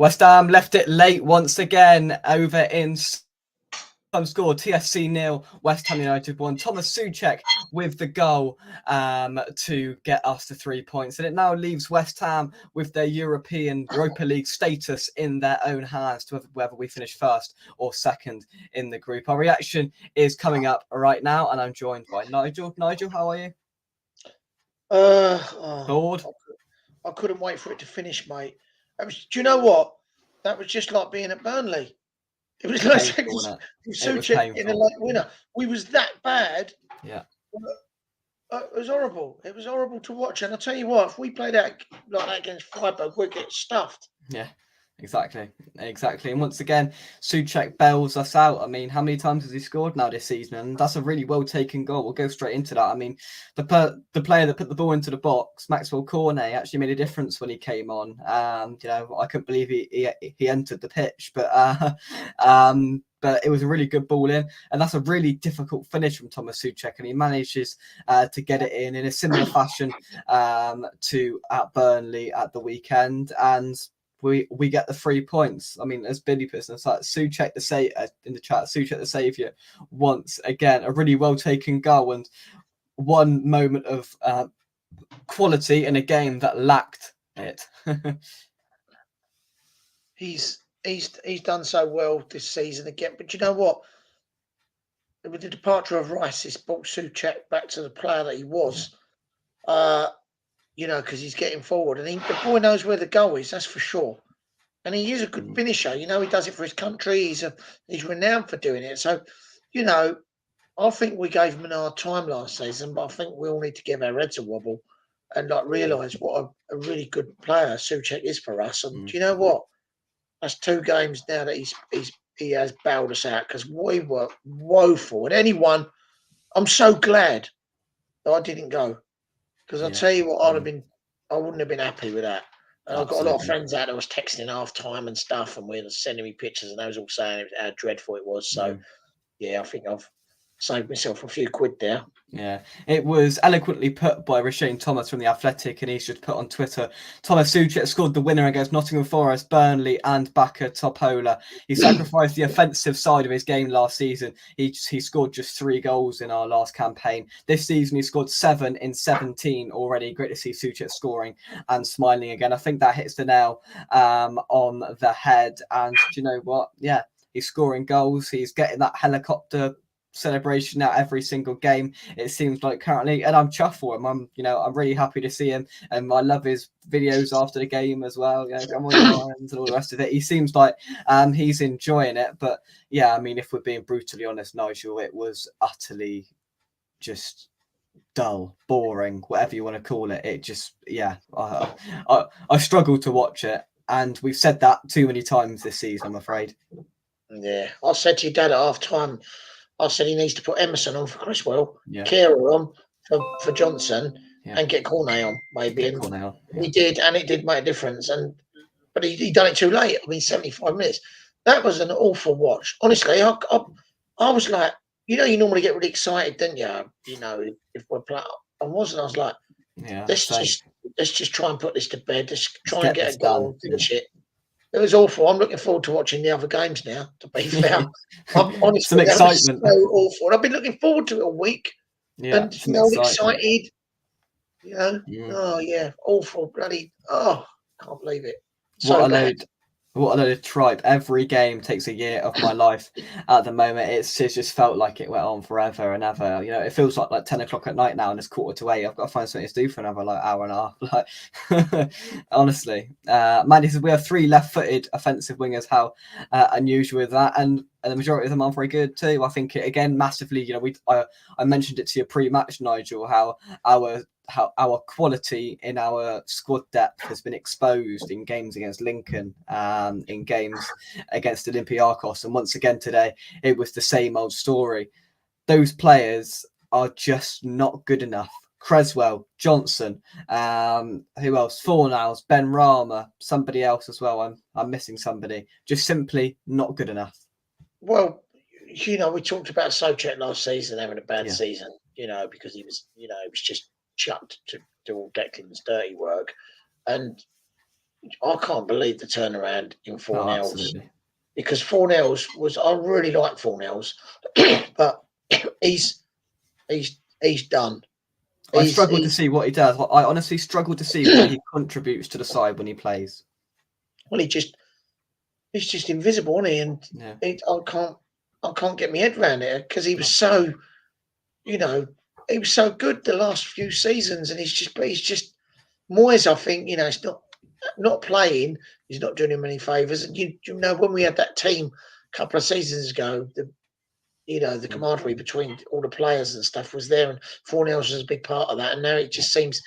West Ham left it late once again over in time score. TSC 0, West Ham United 1. Thomas Souček with the goal to get us to 3 points. And it now leaves West Ham with their Europa League status in their own hands to whether we finish first or second in the group. Our reaction is coming up right now, and I'm joined by Nigel. Nigel, how are you? Bored? I couldn't wait for it to finish, mate. Do you know what? That was just like being at Burnley. It was like Souček in a late winner. We was that bad. Yeah. It was horrible. It was horrible to watch. And I tell you what, if we played out like that against Freiburg, we'd get stuffed. Yeah. Exactly. And once again, Souček bails us out. I mean, how many times has he scored now this season? And that's a really well taken goal. We'll go straight into that. I mean, the player that put the ball into the box, Maxwell Cornet, actually made a difference when he came on. I couldn't believe he entered the pitch, but it was a really good ball in, and that's a really difficult finish from Thomas Souček, and he manages to get it in a similar fashion to at Burnley at the weekend, and we get the 3 points. I mean, as Billy puts in Souček in the chat, Souček the saviour once again, a really well taken goal and one moment of quality in a game that lacked it. He's done so well this season again, but you know what? With the departure of Rice, it's brought Souček back to the player that he was. Because he's getting forward, and the boy knows where the goal is. That's for sure. And he is a good finisher. He does it for his country. He's renowned for doing it. So, I think we gave him an hard time last season, but I think we all need to give our heads a wobble and realise what a really good player Souček is for us. And do you know what? That's 2 games now that he has bailed us out, because we were woeful. And I'm so glad that I didn't go. Because I'll tell you what, I wouldn't have been happy with that. And I've got a lot of friends out that was texting half time and stuff, and we were sending me pictures, and they was all saying how dreadful it was. So, I think I've saved myself a few quid there. Yeah, it was eloquently put by Rashane Thomas from The Athletic, and he's just put on Twitter, Thomas Souček scored the winner against Nottingham Forest, Burnley and Baka Topola. He sacrificed the offensive side of his game last season. He scored just 3 goals in our last campaign. This season he scored 7 in 17 already. Great to see Souček scoring and smiling again. I think that hits the nail on the head. And do you know what? Yeah, he's scoring goals. He's getting that helicopter celebration at every single game, it seems like currently, and I'm chuffed for him. I'm really happy to see him, and I love his videos after the game as well. Come on, Lions, and all the rest of it. He seems like he's enjoying it. But yeah, I mean, if we're being brutally honest, Nigel, it was utterly just dull, boring, whatever you want to call it. It just, I struggle to watch it, and we've said that too many times this season, I'm afraid. Yeah, I said to your dad at half time, I said he needs to put Emerson on for Criswell, Kehrer on for Johnson, and get Cornet on, maybe. He did, and it did make a difference. But he done it too late. I mean, 75 minutes. That was an awful watch. Honestly, I was like, you normally get really excited, don't you? If we're playing. I wasn't. I was like, let's just try and put this to bed. Let's try and get a goal and finish it. It was awful. I'm looking forward to watching the other games now, to be fair. I'm honestly, some excitement. So awful. And I've been looking forward to it all week. Yeah, and excited. Oh yeah, awful, bloody. Oh, can't believe it. What a load of tripe. Every game takes a year of my life at the moment. It's just felt like it went on forever and ever. It feels like 10 o'clock at night now, and it's 7:45. I've got to find something to do for another hour and a half. Honestly, Mandy says we have 3 left-footed offensive wingers. How unusual is that? And the majority of them aren't very good too. I think again massively. I mentioned it to you pre-match, Nigel, how our quality in our squad depth has been exposed in games against Lincoln, in games against Olympiacos, and once again today it was the same old story. Those players are just not good enough. Creswell, Johnson, who else? Fornals, Ben Rama, somebody else as well. I'm missing somebody. Just simply not good enough. Well, we talked about Souček last season having a bad season, because he was, he was just chucked to do all Declan's dirty work. And I can't believe the turnaround in Oh, 4-0s, absolutely. because 4-0s was, I really like 4-0s, but he's he's done. I struggle to He's see what he does. I honestly struggle to see what he contributes to the side when he plays. well, he's just invisible, isn't he? And Yeah. I can't get my head around it, because he was so, you know, he was so good the last few seasons, and he's just Moyes. I think, it's not playing. He's not doing him any favors. And you know, when we had that team a couple of seasons ago, the Mm. camaraderie between all the players and stuff was there, and 4-0 was a big part of that. And now it just seems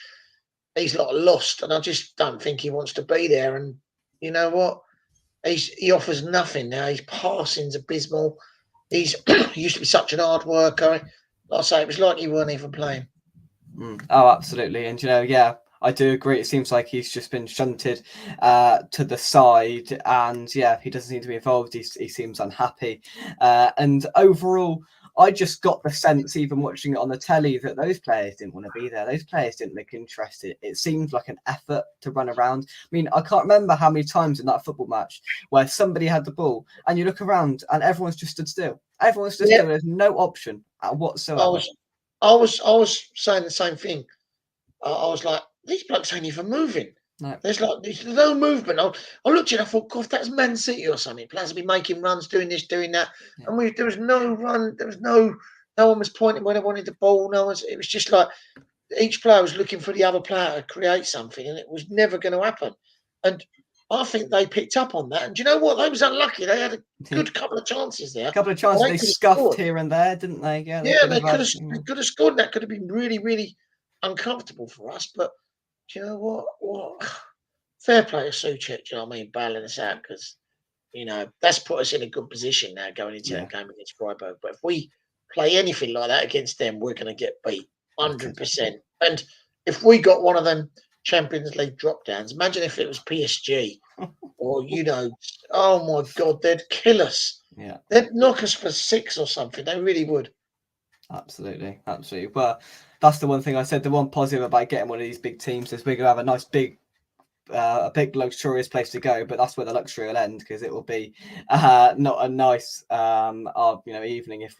he's like lost, and I just don't think he wants to be there. And you know what? He offers nothing now. His passing's abysmal. He used to be such an hard worker. Like I say, it was like he weren't even playing. Oh, absolutely. And yeah, I do agree. It seems like he's just been shunted to the side, and yeah, he doesn't seem to be involved. He seems unhappy, and overall, I just got the sense, even watching it on the telly, that those players didn't want to be there. Those players didn't look interested. It seemed like an effort to run around. I mean, I can't remember how many times in that football match where somebody had the ball and you look around and everyone's just stood still. Everyone's stood Yeah, still. There's no option I whatsoever. was, I was saying the same thing. I was like, these blokes ain't even moving. No. There's no movement. I looked at it, I thought, God, that's Man City or something. Players will be making runs, doing this, doing that. Yeah. And there was no run. There was no one was pointing where they wanted the ball. It was just like each player was looking for the other player to create something, and it was never going to happen. And I think they picked up on that. And do you know what? They was unlucky. They had a good couple of chances there. Couple of And chances they they could have scuffed scored. here and there, didn't they? Yeah, they Yeah, could have had. they could have scored. And that could have been really, really uncomfortable for us. But do you know what? Fair play to Suchek, do you know what I mean? Bailing us out, because, that's put us in a good position now going into Yeah, that game against Freiburg. But if we play anything like that against them, we're going to get beat battered. 100%. And if we got one of them Champions League drop downs, imagine if it was PSG or, oh my God, they'd kill us. Yeah, They'd knock us for 6 or something. They really would. absolutely. Well, that's the one thing I said. The one positive about getting one of these big teams is we're gonna have a nice big a big luxurious place to go, but that's where the luxury will end, because it will be not a nice evening if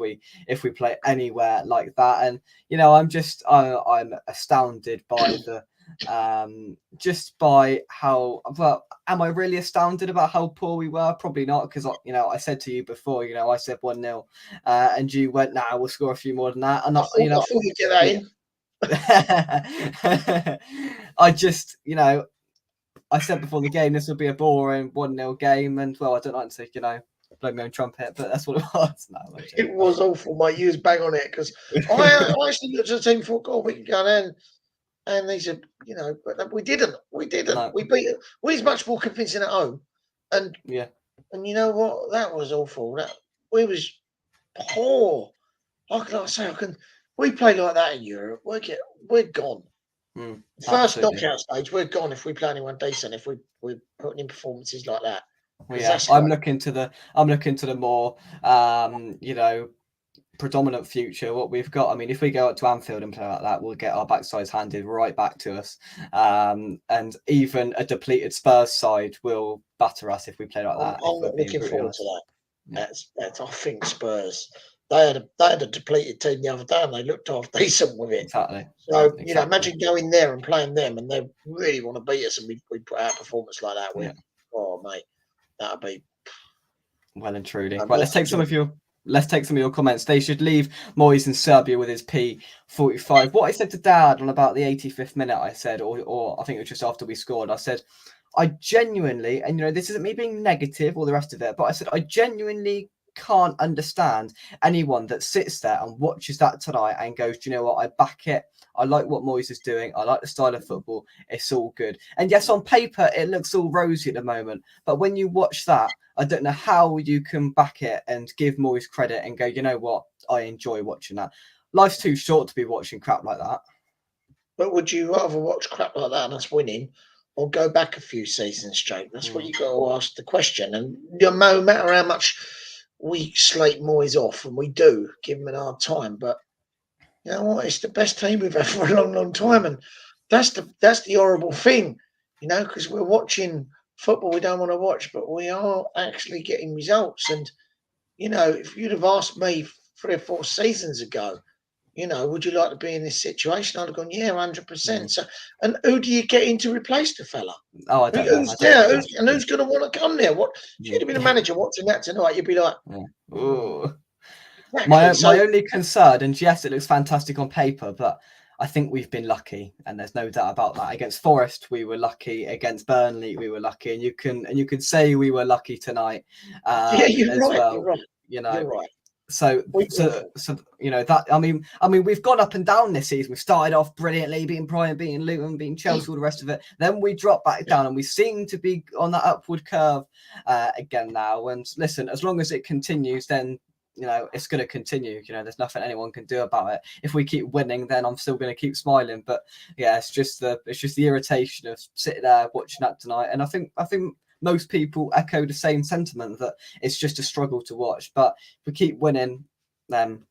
we play anywhere like that. And I'm astounded by the just by how well. Am I really astounded about how poor we were? Probably not, because I said to you before, I said 1-0, and you went, nah, we'll score a few more than that. And I thought we'd get that in. I just, I said before the game this would be a boring 1-0 game, and well, I don't like to, blow my own trumpet, but that's what it was. No, It was awful, mate. You was bang on it, because I actually looked at the team and thought, God, we can go in. And they said, but we didn't. We didn't. no, We beat it. We was much more convincing at home. And yeah, and you know what? That was awful. We was poor. Like I say, we play like that in Europe, we're gone. First absolutely. knockout stage, we're gone if we play anyone decent, if we're putting in performances like that. Well, Because yeah, that's I'm like, looking to the more, predominant future. What we've got. I mean, if we go out to Anfield and play like that, we'll get our backsides handed right back to us. And even a depleted Spurs side will batter us if we play like that. If I'm we're not being looking brutally forward to honest. that. Yeah, That's I think Spurs. They had a depleted team the other day, and they looked half decent with it. exactly, So, exactly. imagine going there and playing them, and they really want to beat us, and we put out a performance like that. Yeah. Oh, mate, that'd be Well and truly. Right, let's massive take some job. of your comments. They should leave Moyes in Serbia with his P45. What I said to Dad on about the 85th minute, I said, or I think it was just after we scored, I said, I genuinely, and this isn't me being negative or the rest of it, but I said I genuinely can't understand anyone that sits there and watches that tonight and goes, do you know what, I back it. I like what Moyes is doing. I like the style of football. It's all good. And yes, on paper, it looks all rosy at the moment. But when you watch that, I don't know how you can back it and give Moyes credit and go, you know what, I enjoy watching that. Life's too short to be watching crap like that. But would you rather watch crap like that and us winning, or go back a few seasons straight? That's what you got to ask the question. And no matter how much we slate Moyes off, and we do give him an hard time, but you know what? It's the best team we've had for a long, long time, and that's the horrible thing. because we're watching football we don't want to watch, but we are actually getting results. And if you'd have asked me 3 or 4 seasons ago, would you like to be in this situation? I'd have gone, yeah, 100%. So, and who do you get in to replace the fella? Oh, I don't know. Who's there? Who's going to want to come there? What if you'd have been a Yeah. manager watching that tonight? You'd be like, Ooh. exactly. My only concern, and yes, it looks fantastic on paper, but I think we've been lucky, and there's no doubt about that. Against Forest, we were lucky. Against Burnley, we were lucky, and you can say we were lucky tonight Yeah, you're as right. well. You're right. You know, You're right. so that I mean we've gone up and down this season. We've started off brilliantly, beating Brighton, beating Luton, beating Chelsea, all the rest of it. Then we drop back down, and we seem to be on that upward curve again now. And listen, as long as it continues, then it's going to continue. There's nothing anyone can do about it. If we keep winning, then I'm still going to keep smiling. But yeah, it's just the irritation of sitting there watching that tonight. And I think most people echo the same sentiment, that it's just a struggle to watch. But if we keep winning, then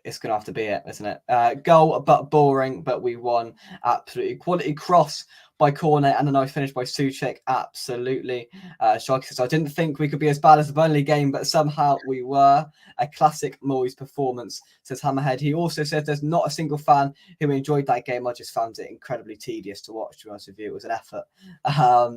it's going to have to be it, isn't it? Goal, but boring, but we won. Absolutely. Quality cross by Cornet and a nice finish by Souček. Absolutely. Sharky says, I didn't think we could be as bad as the Burnley game, but somehow we were. A classic Moyes performance, says Hammerhead. He also says there's not a single fan who enjoyed that game. I just found it incredibly tedious to watch, to be honest with you. It was an effort.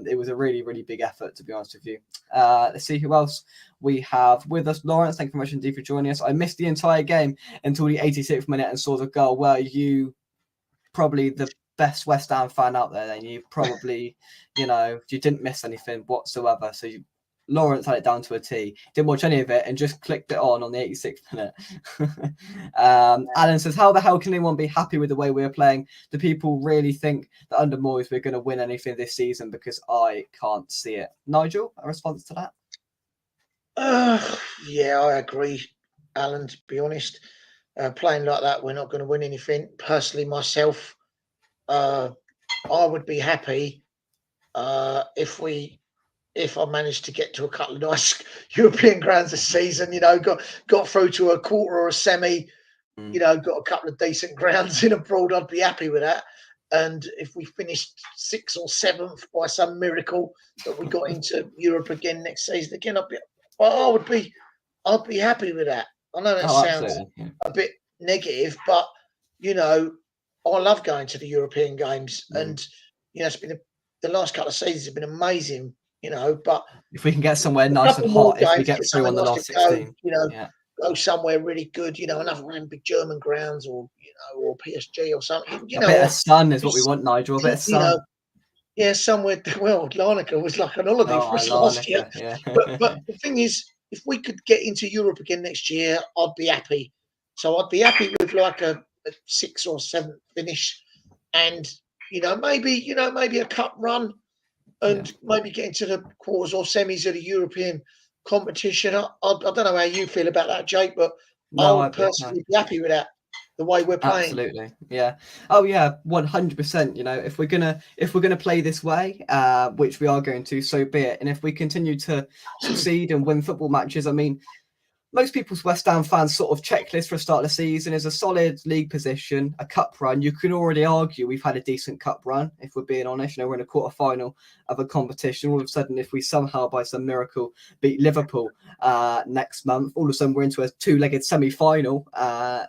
It was a really, really big effort, to be honest with you. Let's see who else we have with us. Lawrence, thank you very much indeed for joining us. I missed the entire game until the 86th minute and saw the goal. Were you probably the best West Ham fan out there? Then you probably, you didn't miss anything whatsoever. So Lawrence had it down to a T. Didn't watch any of it and just clicked it on the 86th minute. Alan says, how the hell can anyone be happy with the way we're playing? Do people really think that under Moyes we're going to win anything this season? Because I can't see it. Nigel, a response to that? Yeah, I agree, Alan, to be honest. Playing like that, we're not going to win anything. Personally, myself, I would be happy if I managed to get to a couple of nice European grounds this season. Got through to a quarter or a semi. Got a couple of decent grounds in abroad. I'd be happy with that. And if we finished 6th or 7th by some miracle that we got into Europe again next season, again, I'd be happy with that. I know that sounds a bit negative, but I love going to the European games, and it's been the last couple of seasons have been amazing. But if we can get somewhere nice and hot, if we get through on the last 16, go somewhere really good. Another one of them big German grounds, or PSG or something. A bit of sun is what we want, Nigel. A bit of sun. Yeah, somewhere. Well, Larnaca was like an holiday for us last year. Yeah. But the thing is, if we could get into Europe again next year, I'd be happy. So I'd be happy with like a 6th or 7th finish, and maybe a cup run, and maybe get into the quarters or semis of the European competition. I don't know how you feel about that, Jake, but I would personally be happy with that. The way we're playing. Absolutely. Yeah. Oh yeah, 100%. If we're gonna play this way, which we are going to, so be it. And if we continue to succeed and win football matches, I mean, most people's West Ham fans sort of checklist for a start of the season is a solid league position, a cup run. You can already argue we've had a decent cup run, if we're being honest. We're in a quarter-final of a competition. All of a sudden, if we somehow, by some miracle, beat Liverpool next month, all of a sudden we're into a two-legged semi-final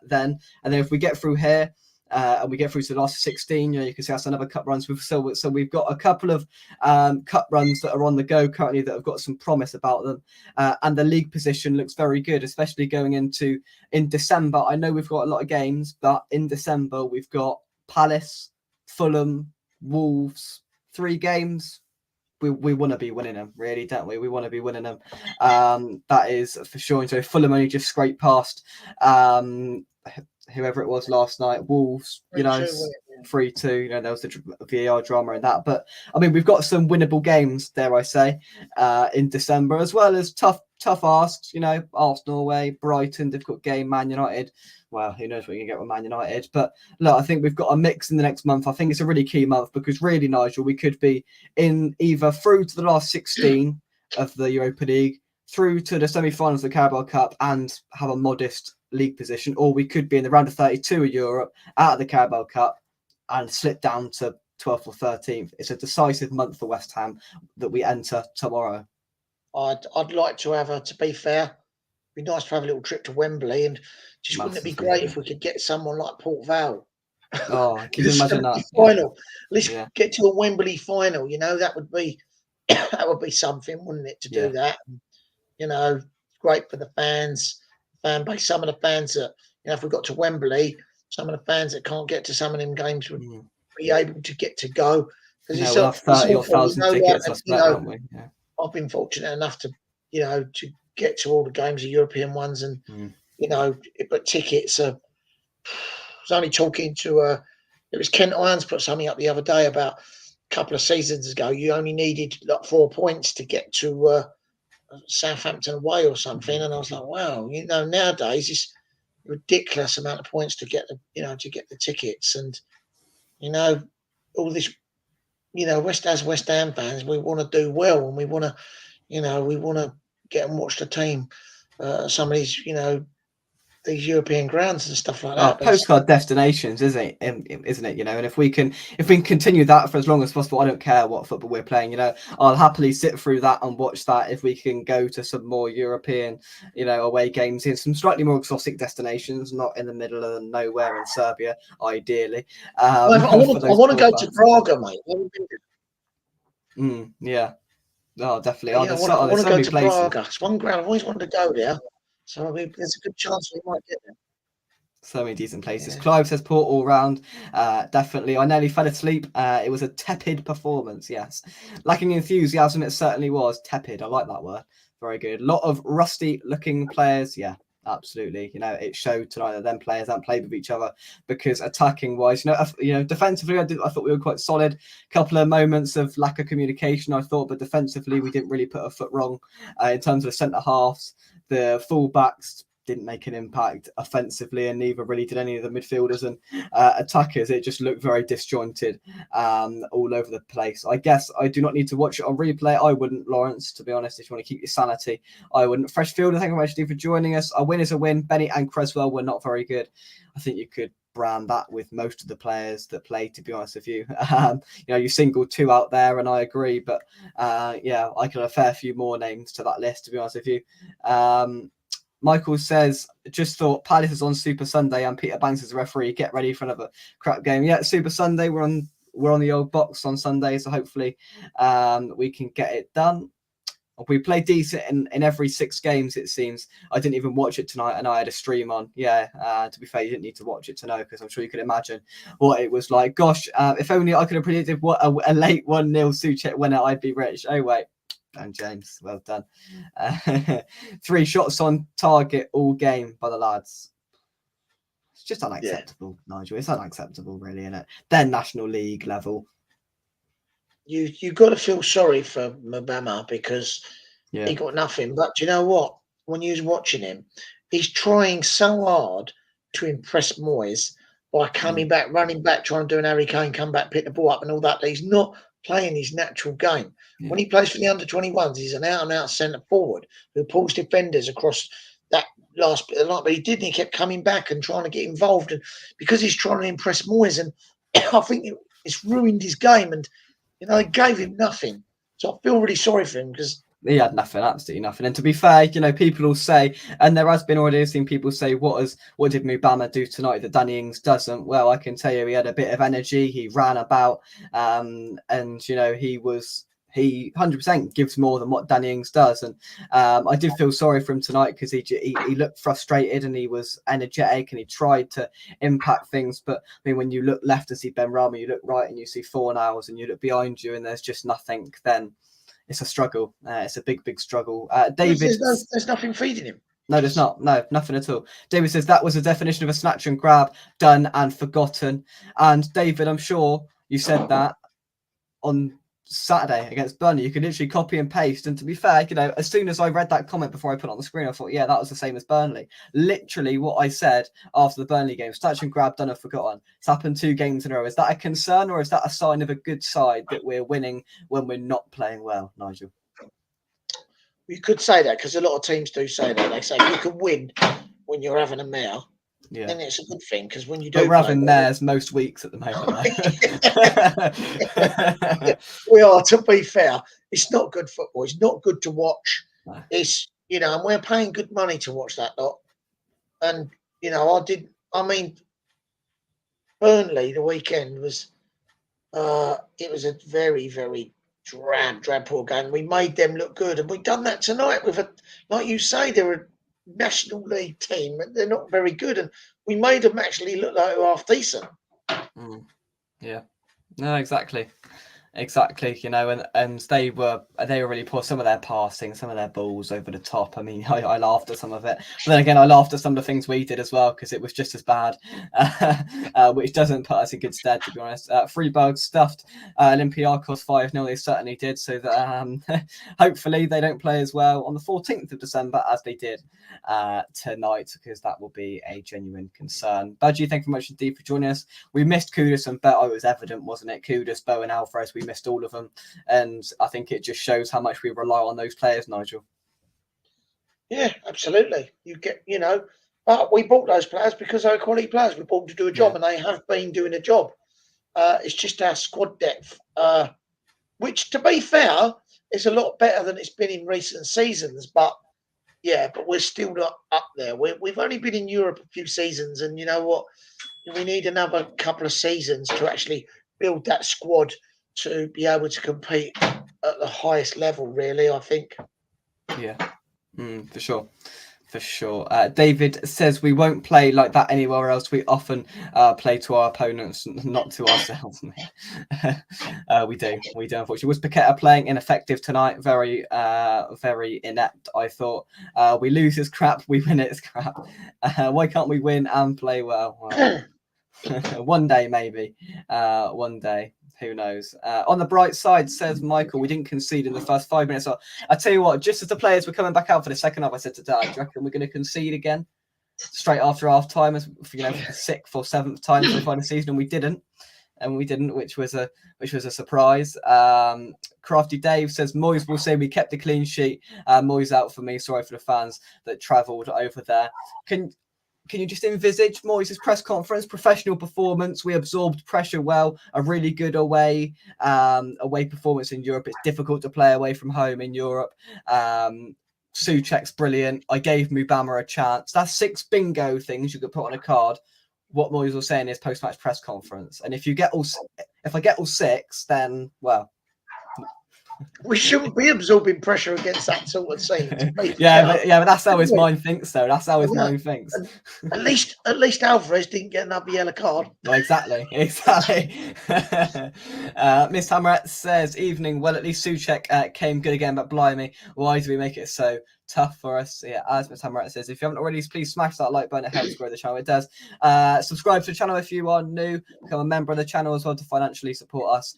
then. And then if we get through here, and we get through to the last 16, you can see that's another cup runs. So we've got a couple of cup runs that are on the go currently that have got some promise about them. And the league position looks very good, especially going in December. I know we've got a lot of games, but in December we've got Palace, Fulham, Wolves, 3 games. We want to be winning them, really, don't we? We want to be winning them. That is for sure. And so Fulham only just scraped past whoever it was last night, Wolves, 3-2. There was the VAR drama and that. But I mean, we've got some winnable games, dare I say, in December, as well as tough asks. Arsenal away, Brighton, difficult game, Man United. Well, who knows what you can get with Man United. But look, I think we've got a mix in the next month. I think it's a really key month because really, Nigel, we could be in either through to the last 16 of the Europa League, through to the semi-finals of the Carabao Cup, and have a modest league position, or we could be in the round of 32 of Europe, out of the Carabao Cup, and slip down to 12th or 13th. It's a decisive month for West Ham that we enter tomorrow. I'd like to have to be fair, it'd be nice to have a little trip to Wembley, and just wouldn't it be great if we could get someone like Port Vale? Oh, can you imagine that? Final. Let's get to a Wembley final. You know, that would be something, wouldn't it, to do that? And, you know, great for the fans, fan base. Some of the fans that, you know, if we got to Wembley, some of the fans that can't get to some of them games would be able to get to go. Because we'll have 30 or 1,000 tickets, I expect, won't we? Yeah. I've been fortunate enough to, you know, to get to all the games, the European ones, and you know, but tickets are. I was only talking to it was Kent Irons put something up the other day about a couple of seasons ago. You only needed like 4 points to get to Southampton away or something, and I was like, wow, you know, nowadays it's a ridiculous amount of points to get the tickets, and you know, all this, you know, West Ham fans, we want to do well, and we want to, you know, we want to get and watch the team, some of these, you know, these European grounds and stuff like that. Postcard destinations, isn't it? You know, and if we can continue that for as long as possible, I don't care what football we're playing. You know, I'll happily sit through that and watch that if we can go to some more European, you know, away games in some slightly more exotic destinations, not in the middle of nowhere in Serbia, ideally. I want to go to Praga, mate. Yeah. Oh, definitely. Yeah, I want to go to Praga. It's one ground I've always wanted to go there. So I mean, there's a good chance we might get there. So many decent places. Yeah. Clive says Port all round. Definitely. I nearly fell asleep. It was a tepid performance. Yes. Lacking enthusiasm, it certainly was. Tepid. I like that word. Very good. A lot of rusty looking players. Yeah, absolutely. You know, it showed tonight that them players haven't played with each other, because attacking wise, you know, defensively, I thought we were quite solid. Couple of moments of lack of communication, I thought, but defensively, we didn't really put a foot wrong in terms of the centre halves. The full-backs didn't make an impact offensively, and neither really did any of the midfielders and attackers. It just looked very disjointed all over the place. I guess I do not need to watch it on replay. I wouldn't, Lawrence, to be honest, if you want to keep your sanity. I wouldn't. Fresh Fielder, thank you very much for joining us. A win is a win. Benny and Creswell were not very good. I think you could brand that with most of the players that play, to be honest with you. You know, you singled 2 out there, and I agree, but yeah, I could have a fair few more names to that list, to be honest with you. Michael says, just thought Palace is on Super Sunday and Peter Banks is a referee. Get ready for another crap game. Yeah, Super Sunday. We're on the old box on Sunday, so hopefully we can get it done. We play decent in every 6 games, it seems. I didn't even watch it tonight, and I had a stream on. Yeah, to be fair, you didn't need to watch it to know, because I'm sure you could imagine what it was like. Gosh, if only I could have predicted what a late 1-0 Suchek winner, I'd be rich. Oh, wait. And James, well done. 3 shots on target all game by the lads. It's just unacceptable, Nigel. It's unacceptable, really, isn't it? They're National League level. You got to feel sorry for Mabama, because he got nothing. But do you know what? When you was watching him, he's trying so hard to impress Moyes by coming back, running back, trying to do an Harry Kane, come back, pick the ball up and all that. He's not playing his natural game. When he plays for the under-21s, he's an out-and-out centre forward who pulls defenders across that last bit of the line. But he didn't. He kept coming back and trying to get involved, and because he's trying to impress Moyes, and I think it's ruined his game. And you know, they gave him nothing. So I feel really sorry for him, because he had nothing, absolutely nothing. And to be fair, you know, people will say, and there has been already seen people say, what did Mubama do tonight that Danny Ings doesn't? Well, I can tell you, he had a bit of energy. He ran about, and you know, he 100% gives more than what Danny Ings does. And I did feel sorry for him tonight, because he looked frustrated and he was energetic and he tried to impact things. But I mean, when you look left and see Ben Rama, you look right and you see Fornals, and you look behind you and there's just nothing, then it's a struggle. It's a big, big struggle. David, there's nothing feeding him. No, there's not. No, nothing at all. David says that was a definition of a snatch and grab, done and forgotten. And David, I'm sure you said that on Saturday against Burnley. You could literally copy and paste. And to be fair, you know, as soon as I read that comment before I put it on the screen, I thought, yeah, that was the same as Burnley. Literally what I said after the Burnley game: snatch and grab, done and forgotten. It's happened 2 games in a row. Is that a concern, or is that a sign of a good side that we're winning when we're not playing well, Nigel? You could say that, because a lot of teams do say that. They say you can win when you're having a mare. Yeah. And it's a good thing because when you do But we're play having well, theirs most weeks at the moment, though. we are. To be fair, it's not good football. It's not good to watch. No. It's and we're paying good money to watch that lot. And I mean, Burnley the weekend was it was a very, very drab poor game. We made them look good, and we've done that tonight with like you say, they're a National League team, and they're not very good, and we made them actually look like they're half decent. Yeah, no, exactly. Exactly, and they were really poor. Some of their passing, some of their balls over the top. I mean, I laughed at some of it, but then again, I laughed at some of the things we did as well because it was just as bad, which doesn't put us in good stead, to be honest. Freiburg stuffed Olympiacos 5-0. They certainly did. So that hopefully they don't play as well on the 14th of December as they did tonight, because that will be a genuine concern. Budgie, thank you very much indeed for joining us. We missed Kudus and Beto. It was evident, wasn't it? Kudus, Bo, and Alvarez. We missed all of them, and I think it just shows how much we rely on those players, Nigel. Yeah, absolutely. You get, but we bought those players because they're quality players. We bought them to do a job, and they have been doing a job. It's just our squad depth, which, to be fair, is a lot better than it's been in recent seasons. But we're still not up there. We've only been in Europe a few seasons, and you know what? We need another couple of seasons to actually build that squad to be able to compete at the highest level, really, I think. Yeah, for sure. For sure. David says we won't play like that anywhere else. We often play to our opponents, not to ourselves. We do, unfortunately. Was Paqueta playing ineffective tonight? Very, very inept, I thought. We lose his crap, we win it as crap. Why can't we win and play well? One day, maybe. One day. Who knows? On the bright side, says Michael, we didn't concede in the first 5 minutes. So I tell you what, just as the players were coming back out for the second half, I said to Dad, do you reckon we're going to concede again straight after half time, as for the 6th or 7th time so far in the season? And we didn't, which was a surprise. Crafty Dave says Moyes will say we kept a clean sheet. Moyes out for me. Sorry for the fans that travelled over there. Can you just envisage Moyes' press conference? Professional performance. We absorbed pressure well. A really good away performance in Europe. It's difficult to play away from home in Europe. Souček's brilliant. I gave Mubama a chance. That's 6 bingo things you could put on a card. What Moyes was saying in his post-match press conference. And if I get all 6, then well. We shouldn't be absorbing pressure against that sort of team. But that's how his mind thinks, though. That's how his mind thinks. At least Alvarez didn't get another yellow card. Well, exactly. Miss Hamrat says, "Evening. Well, at least Souček came good again, but blimey, why do we make it so tough for us?" Yeah, as Miss Hamrat says, if you haven't already, please smash that like button. It helps grow the channel. It does. Subscribe to the channel if you are new. Become a member of the channel as well to financially support us.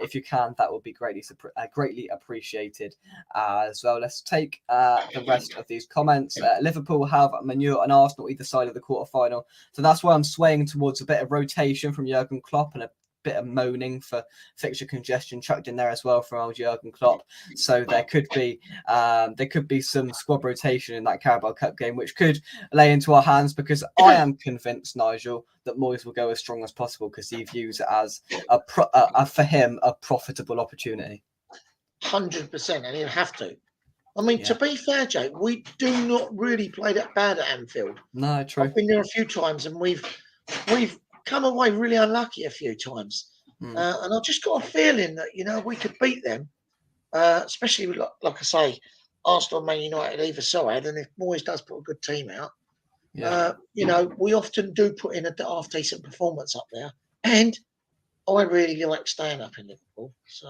If you can, that would be greatly appreciated as well. Let's take the rest of these comments. Liverpool have manure and Arsenal either side of the quarterfinal, so that's why I'm swaying towards a bit of rotation from Jurgen Klopp and a bit of moaning for fixture congestion chucked in there as well from old Jurgen Klopp. So there could be some squad rotation in that Carabao Cup game, which could lay into our hands, because I am convinced, Nigel, that Moyes will go as strong as possible because he views it as for him a profitable opportunity. 100%, and he'll have to. I mean, to be fair, Jake, we do not really play that bad at Anfield. No, true. I've been there a few times, and we've come away really unlucky a few times. And I've just got a feeling that we could beat them, especially like I say, Arsenal, Man United either side. And if Moyes does put a good team out, we often do put in a half decent performance up there. And I really like staying up in Liverpool, so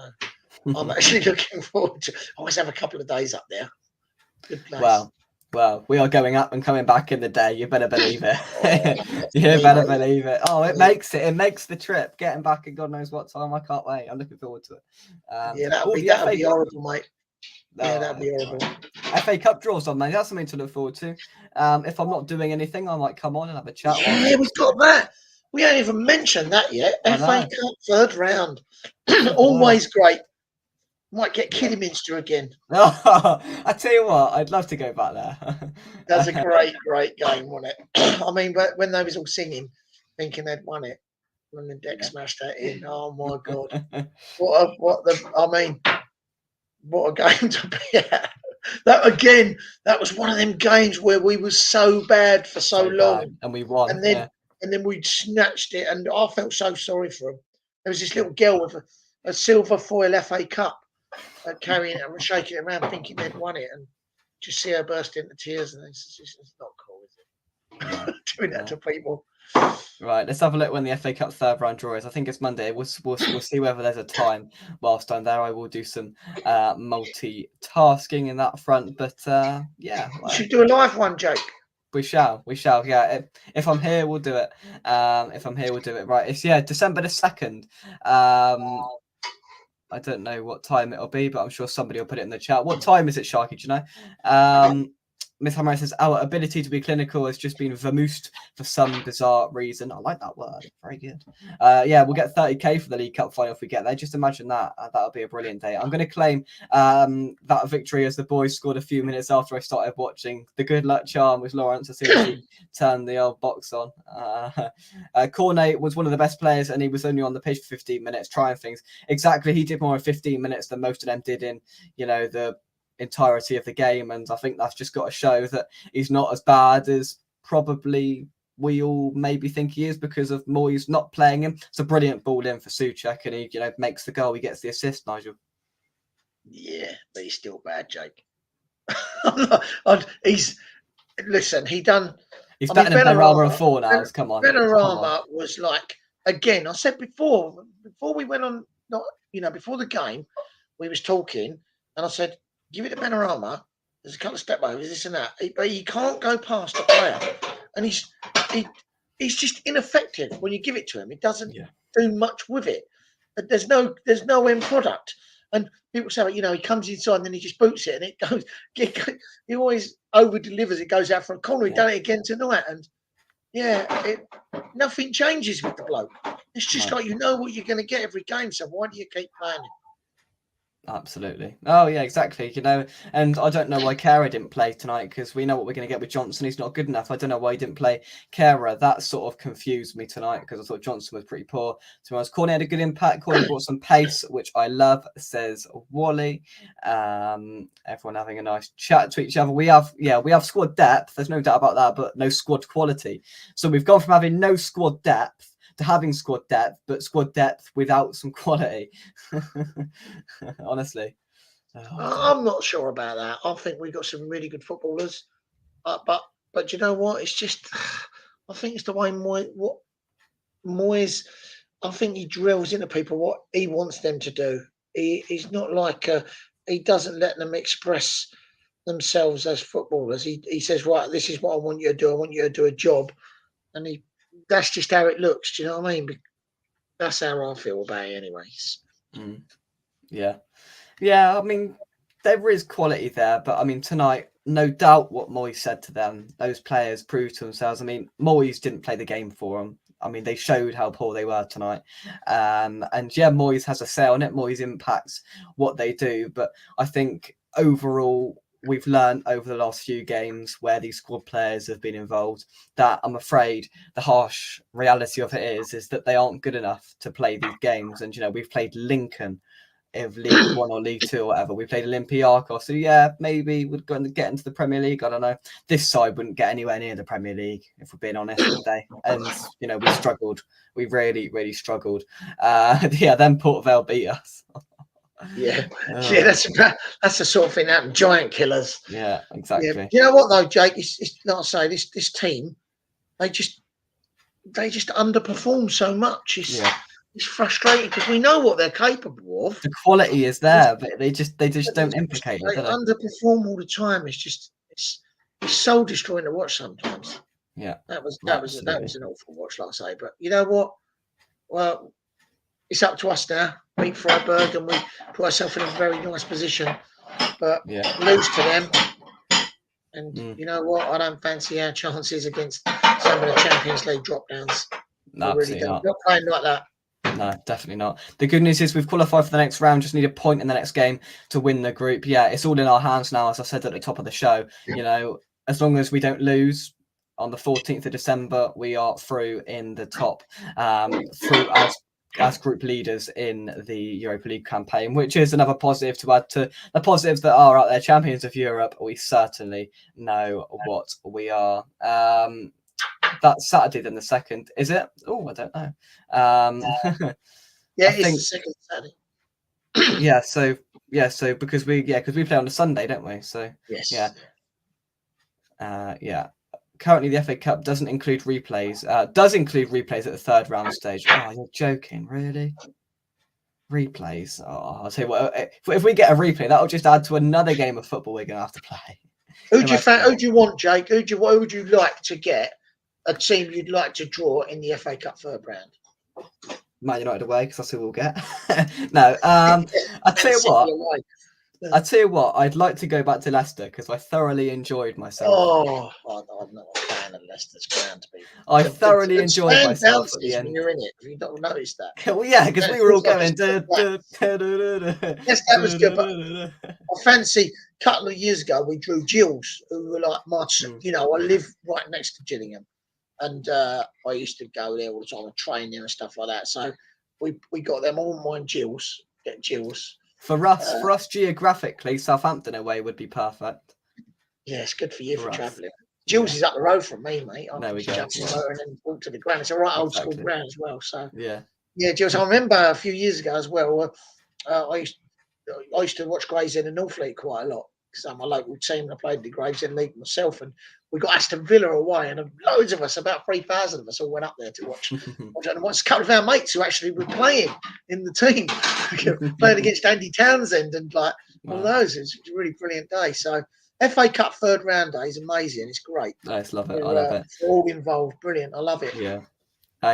I'm actually looking forward to. I always have a couple of days up there. Good place. Well, we are going up and coming back in the day. You better believe it. You better believe it. Oh, it makes it. It makes the trip. Getting back in God knows what time. I can't wait. I'm looking forward to it. That'll be horrible, mate. That'll be horrible. FA Cup draws on, mate. That's something to look forward to. If I'm not doing anything, I might come on and have a chat. Yeah, we've got that. We haven't even mentioned that yet. FA Cup third round. Always great. Might get Kidderminster again. I tell you what, I'd love to go back there. That's a great game, wasn't it? I mean, but when they was all singing, thinking they'd won it, when the deck smashed that in, oh my god, what a game to be at. That was one of them games where we were so bad for so long, bad, and we won, and then we snatched it, and I felt so sorry for them. There was this little girl with a silver foil FA Cup, carrying it and shaking it around, thinking they'd won it, and just see her burst into tears, and it's not cool, is it? Doing that to people. Right, let's have a look when the FA Cup third round draw is. I think it's Monday. We'll see whether there's a time whilst I'm there. I will do some multitasking in that front, but yeah. We should do a live one, Jake. We shall. Yeah, if I'm here, we'll do it. If I'm here, we'll do it. Right, it's December the 2nd. I don't know what time it'll be, but I'm sure somebody will put it in the chat. What time is it, Sharky? Do you know? Miss Hammer says, our ability to be clinical has just been vermoosed for some bizarre reason. I like that word. Very good. Yeah, we'll get 30k for the League Cup final if we get there. Just imagine that. That'll be a brilliant day. I'm going to claim that victory as the boys scored a few minutes after I started watching. The good luck charm with Lawrence as soon as he turned the old box on. Cornet was one of the best players, and he was only on the pitch for 15 minutes trying things. Exactly. He did more in 15 minutes than most of them did in, the entirety of the game, and I think that's just got to show that he's not as bad as probably we all maybe think he is because of Moyes not playing him. It's a brilliant ball in for Souček, and he makes the goal, he gets the assist, Nigel. Yeah, but he's still bad, Jake. He's better than Benrahma and Fornals. Come on. Benrahma was like, again, I said before we went on, before the game, we was talking, and I said, give it to Benrahma. There's a couple of step overs, this and that, but he can't go past the player, and he's just ineffective when you give it to him. He doesn't do much with it. There's no end product. And people say, he comes inside and then he just boots it, and it goes. He always over delivers. It goes out for a corner. He done it again tonight, and nothing changes with the bloke. It's just like what you're going to get every game. So why do you keep playing him? Absolutely. Oh yeah, exactly. And I don't know why Kara didn't play tonight, because we know what we're going to get with Johnson. He's not good enough. I don't know why he didn't play Kara. That sort of confused me tonight, because I thought Johnson was pretty poor. To be honest, Cornet had a good impact. Cornet brought some pace, which I love, says Wally. Everyone having a nice chat to each other. We have squad depth. There's no doubt about that, but no squad quality. So we've gone from having no squad depth to having squad depth, but squad depth without some quality. Honestly, I'm not sure about that. I think we've got some really good footballers, but you know what? It's just, I think it's the way Moyes. I think he drills into people what he wants them to do. He's not like he doesn't let them express themselves as footballers. He says, right, this is what I want you to do. I want you to do a job, and that's just how it looks. Do you know what I mean? That's how I feel about it anyways. Yeah. I mean, there is quality there, but I mean, tonight, no doubt what Moyes said to them, those players proved to themselves. I mean, Moyes didn't play the game for them. I mean, they showed how poor they were tonight. And Moyes has a say on it. Moyes impacts what they do. But I think overall, we've learned over the last few games where these squad players have been involved that I'm afraid the harsh reality of it is that they aren't good enough to play these games. And, we've played Lincoln of League One or League Two or whatever. We played Olympiacos. So maybe we'd go and get into the Premier League. I don't know. This side wouldn't get anywhere near the Premier League, if we're being honest, would they? And, we struggled. We really, really struggled. Then Port Vale beat us. That's the sort of thing that happened. Giant killers. Yeah, exactly. Yeah. You know what though, Jake? It's like I say, this team, they just underperform so much. It's frustrating because we know what they're capable of. The quality is there, but they just don't implicate it. They underperform all the time. It's soul destroying to watch sometimes. Yeah, that was an awful watch, like I say. But you know what? Well, it's up to us now. Beat Freiburg, and we put ourselves in a very nice position. But lose to them, and you know what? I don't fancy our chances against some of the Champions League drop downs. No, really not playing like that. No, definitely not. The good news is we've qualified for the next round. Just need a point in the next game to win the group. Yeah, it's all in our hands now, as I said at the top of the show. as long as we don't lose on the 14th of December, we are through in the top, through as group leaders in the Europa League campaign, which is another positive to add to the positives that are out there. Champions of Europe, we certainly know what we are. That's Saturday, then the 2nd, is it? Oh, I don't know. Yeah, I it's think the second Saturday. So because we play on a Sunday, don't we? So Yes. yeah. Currently, the FA Cup doesn't include replays. Does include replays at the 3rd round stage. Oh, you're joking, really? Replays. Oh, I'll tell you what. If we get a replay, that'll just add to another game of football we're gonna have to play. Who do you want, Jake? Who would you like to get? A team you'd like to draw in the FA Cup 3rd round? Man United away, because that's who we'll get. No, I tell you what. I tell you what, I'd like to go back to Leicester because I thoroughly enjoyed myself. Oh, I'm not a fan of Leicester's ground. I thoroughly enjoyed myself at the when end. you're in it. Have you not noticed that? Well, yeah, because we were all going. Yes, that was good. But I fancy a couple of years ago we drew Gills, who were like my. You know, I live right next to Gillingham, and I used to go there all the time and train there and stuff like that. So we got them all. Mine Gills, get Gills. For us geographically, Southampton away would be perfect. Yeah, it's good for you for travelling. Jules is up the road from me, mate. I there we go. Jump in the motor and then walk to the ground. It's a right old school ground as well. So yeah, Jules. I remember a few years ago as well. I used to watch Gravesend and Northfleet quite a lot because I'm a local team and I played the Gravesend League myself. And we got Aston Villa away, and loads of us, about 3,000 of us, all went up there to watch. And watched a couple of our mates who actually were playing in the team, playing against Andy Townsend and like all those. It was a really brilliant day. So FA Cup 3rd round day is amazing. It's great. Nice, love it. I love it. For all involved, brilliant. I love it. Yeah.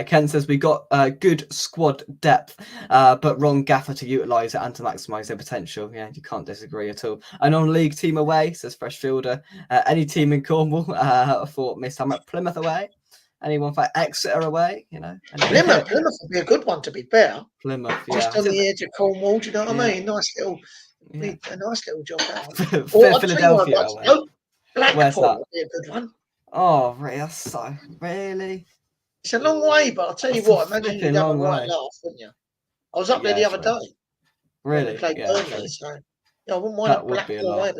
Ken says we got good squad depth, but wrong gaffer to utilise it and to maximise their potential. Yeah, you can't disagree at all. A non-league team away, says Fresh Fielder. Any team in Cornwall for Miss Hammer. Plymouth away. Anyone for Exeter away? You know, Plymouth would be a good one to be fair. Plymouth, just on the edge of Cornwall. Do you know what I mean? Nice little, a nice little job. That one. Philadelphia away. Blackpool would be a good one. Oh, really? It's a long way, but I'll tell you what, imagine you'd have a right laugh, wouldn't you? I was up there the other day. Really? We played Burnley, so I wouldn't mind that would be a laugh.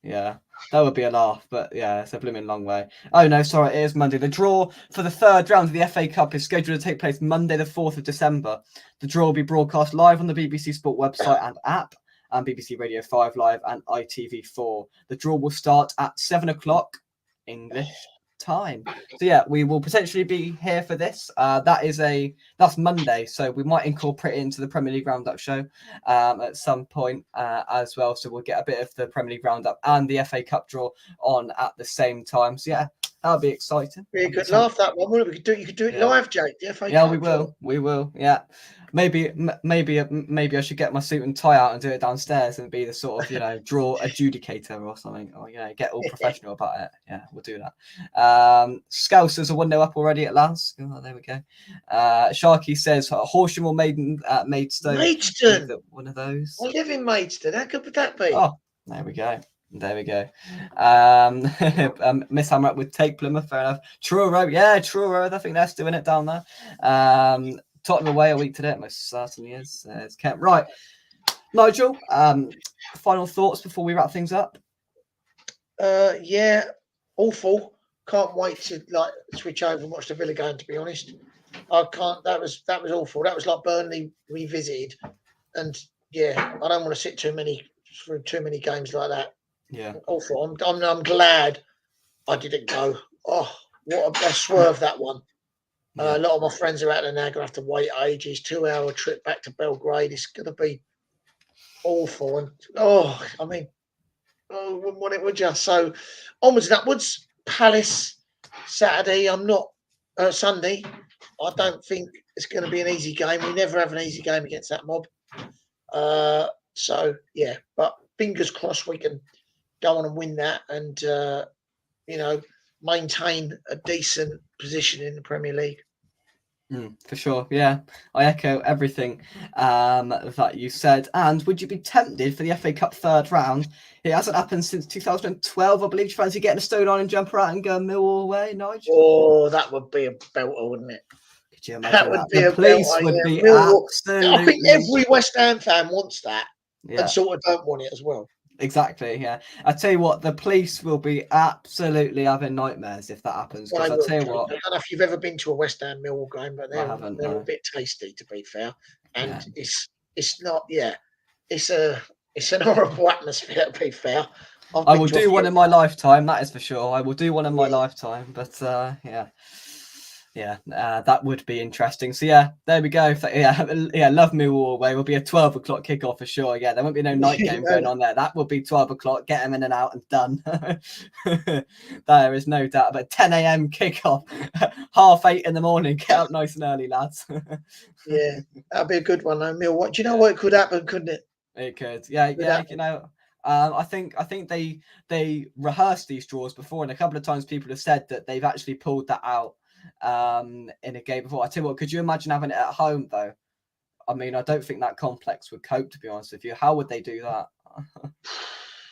Yeah, that would be a laugh, but yeah, it's a blooming long way. Oh no, sorry, it is Monday. The draw for the 3rd round of the FA Cup is scheduled to take place Monday the 4th of December. The draw will be broadcast live on the BBC Sport website and app, and BBC Radio 5 Live and ITV4. The draw will start at 7 o'clock English time. So yeah, we will potentially be here for this. That's Monday, so we might incorporate it into the Premier League Roundup show at some point as well. So we'll get a bit of the Premier League Roundup and the FA Cup draw on at the same time. So yeah, that'll be exciting. Be a good laugh, that one. You could do it live, Jake. The FA Cup we will. Yeah. Maybe I should get my suit and tie out and do it downstairs and be the sort of, draw adjudicator or something, or, get all professional about it. Yeah, we'll do that. Scousers are 1-0 up already at last. Oh, there we go. Sharky says Horsham or Maidstone. Maidstone. One of those. I live in Maidstone. How good would that be? Oh, there we go. Miss Hammer with Take Plymouth, fair enough. Truro, I think they're doing it down there. Tottenham away a week today, it most certainly is. It's kept right. Nigel, final thoughts before we wrap things up? Yeah, awful. Can't wait to switch over and watch the Villa game. To be honest, I can't. That was awful. That was like Burnley revisited, and yeah, I don't want to sit through too many games like that. Yeah, awful. I'm glad I didn't go. Oh, what a swerve that one. A lot of my friends are out there now. Going to have to wait ages. 2-hour trip back to Belgrade. It's going to be awful. And wouldn't want it, would you? So onwards and upwards. Palace Saturday. I'm not Sunday. I don't think it's going to be an easy game. We never have an easy game against that mob. So yeah, but fingers crossed we can go on and win that, and maintain a decent position in the Premier League. For sure, yeah. I echo everything that you said. And would you be tempted for the FA Cup third round? It hasn't happened since 2012, I believe. Do you fancy getting a stone on and jumper out and go Millwall away, Nigel? Oh, that would be a belter, wouldn't it? Could you imagine That would that? be The a police belter. would Yeah, be Millwall. I think absolutely, every West Ham fan wants that, yeah, and sort of don't want it as well. exactly, yeah. I tell you what, the police will be absolutely having nightmares if that happens. I Because I will. tell you Jake. what, I don't know if you've ever been to a West Ham Millwall game, but I haven't. they're a No. bit tasty, to be fair. Yeah. And it's not. Yeah, it's an horrible atmosphere, to be fair. I've I been will to a do one few. in my lifetime, that is for sure. I will do one in my Yeah. lifetime, but that would be interesting. So yeah, there we go. Yeah, love Millwall away. Will be a 12 o'clock kickoff for sure. Yeah, there won't be no night game going on there. That will be 12 o'clock. Get them in and out and done. There is no doubt. But 10 a.m. kickoff, 8:30 in the morning. Get up nice and early, lads. Yeah, that'd be a good one, though. What do you know? What could happen, couldn't it? It could, yeah. You know, I think they rehearsed these draws before, and a couple of times people have said that they've actually pulled that out in a game before. I tell you what, could you imagine having it at home though? I mean, I don't think that complex would cope, to be honest with you. How would they do that?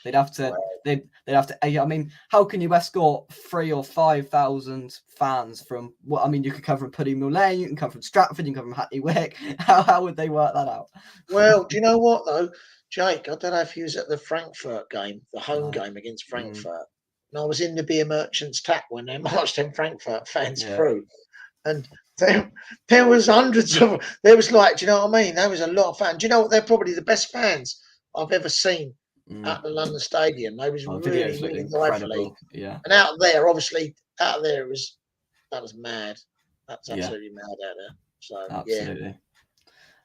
They'd have to. They'd have to. I mean, how can you escort 3,000 or 5,000 fans from? What I mean, you could come from Putty Mill Lane, you can come from Stratford, you can come from Hackney Wick. How would they work that out? Well, do you know what though, Jake? I don't know if you was at the Frankfurt game, the home No. game against Frankfurt. And I was in the beer merchant's tap when they marched them Frankfurt fans Yeah. through, and there was hundreds of. There was like, do you know what I mean? There was a lot of fans. Do you know what? They're probably the best fans I've ever seen at the London Stadium. They was really, really lively. Yeah. And out there, obviously, out there that was mad. That's absolutely mad out there. So Absolutely. yeah.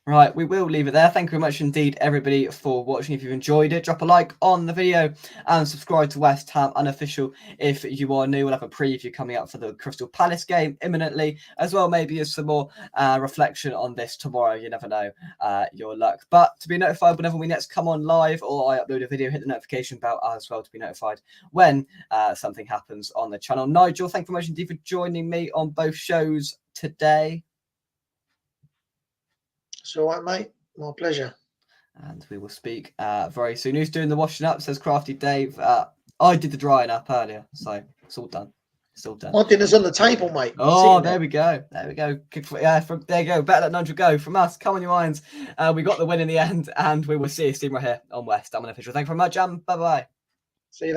Right, we will leave it there. Thank you very much indeed, everybody, for watching. If you've enjoyed it, drop a like on the video and subscribe to West Ham Unofficial if you are new. We'll have a preview coming up for the Crystal Palace game imminently, as well maybe as some more reflection on this tomorrow. You never know your luck. But to be notified whenever we next come on live or I upload a video, hit the notification bell as well to be notified when something happens on the channel. Nigel, thank you very much indeed for joining me on both shows today. It's all right, mate. My pleasure. And we will speak very soon. Who's doing the washing up? Says Crafty Dave. I did the drying up earlier, so it's all done. It's all done. My dinner's on the table, mate. Oh, there we go. There we go. There you go. Better let Nigel go. From us, come on your minds. We got the win in the end, and we will see you right here on West Ham Unofficial. Thank you very much, and bye-bye.